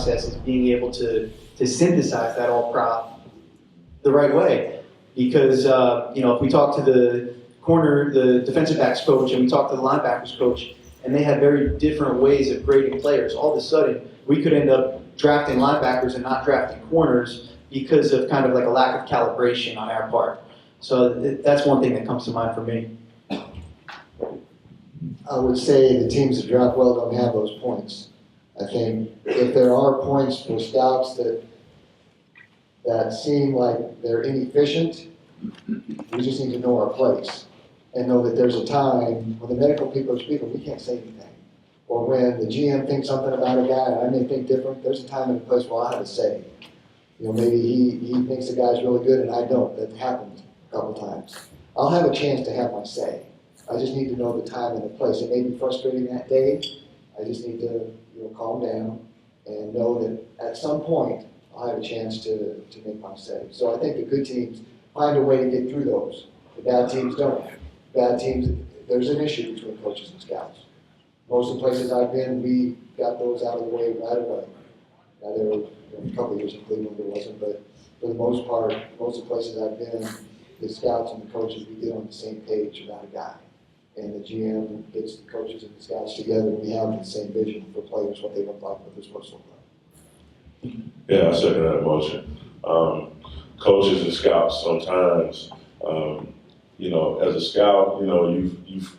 process is being able to synthesize that all prop the right way. Because, if we talk to the defensive backs coach, and we talk to the linebackers coach, and they have very different ways of grading players, all of a sudden, we could end up drafting linebackers and not drafting corners because of kind of like a lack of calibration on our part. So that's one thing that comes to mind for me. I would say the teams that draft well don't have those points. I think if there are points for scouts that seem like they're inefficient, we just need to know our place and know that there's a time when the medical people are speaking, we can't say anything. Or when the GM thinks something about a guy and I may think different, there's a time and a place where I'll have a say. Maybe he thinks the guy's really good and I don't. That happened a couple times. I'll have a chance to have my say. I just need to know the time and the place. It may be frustrating that day. I just need to calm down and know that at some point I'll have a chance to make my say. So I think the good teams find a way to get through those. The bad teams don't. Bad teams, there's an issue between coaches and scouts. Most of the places I've been, we got those out of the way right away. Now there were a couple of years in Cleveland there wasn't, but for the most part, most of the places I've been, the scouts and the coaches, we get on the same page about a guy. And the GM gets the coaches and the scouts together, and we have the same vision for players, what they look like, what they're supposed to look like. Yeah, I second that motion. Coaches and scouts sometimes, as a scout, you've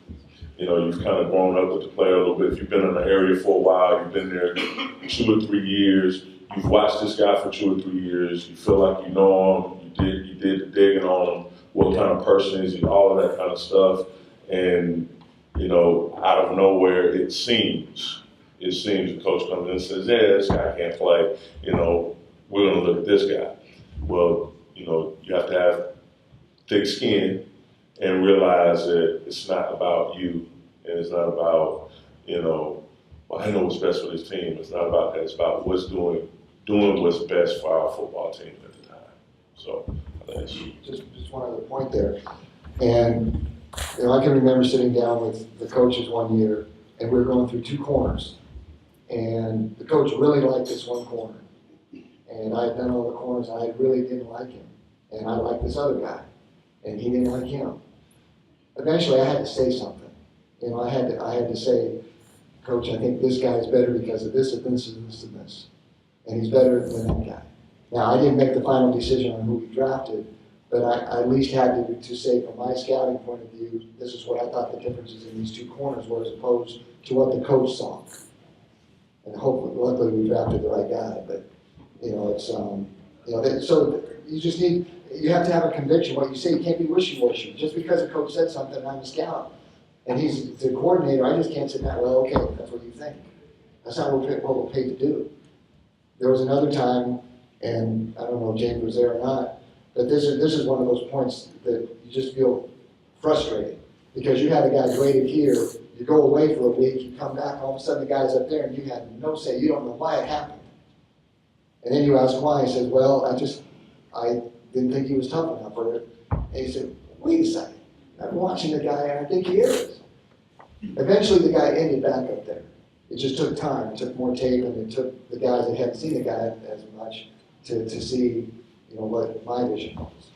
kind of grown up with the player a little bit. If you've been in the area for a while, you've been there 2 or 3 years, you've watched this guy for 2 or 3 years, you feel like you know him, you did the digging on him, what kind of person is he, all of that kind of stuff. And, out of nowhere, it seems the coach comes in and says, yeah, this guy can't play, we're going to look at this guy. Well, you have to have thick skin and realize that it's not about you, and it's not about, I know what's best for this team. It's not about that. It's about doing what's best for our football team at the time. So, that's just one other point there. And I can remember sitting down with the coaches one year, and we were going through 2 corners. And the coach really liked this one corner. And I had done all the corners, and I really didn't like him. And I liked this other guy, and he didn't like him. Eventually, I had to say something. I had to say, Coach, I think this guy's better because of this and this and this and this. And he's better than that guy. Now, I didn't make the final decision on who we drafted, but I at least had to say from my scouting point of view, this is what I thought the differences in these 2 corners were as opposed to what the coach saw. And hopefully, luckily we drafted the right guy, but so you have to have a conviction. What you say, you can't be wishy-washy. Just because a coach said something, I'm a scout, and he's the coordinator, I just can't sit back, well, okay, that's what you think. That's not what we're paid to do. There was another time, and I don't know if James was there or not, but this is one of those points that you just feel frustrated because you had a guy graded here, you go away for a week, you come back, all of a sudden the guy's up there and you had no say, you don't know why it happened. And then you ask why, he says, well, I didn't think he was tough enough for it. And he said, wait a second, I'm watching the guy and I think he is. Eventually the guy ended back up there. It just took time, it took more tape, and it took the guys that hadn't seen the guy as much to see what my vision was.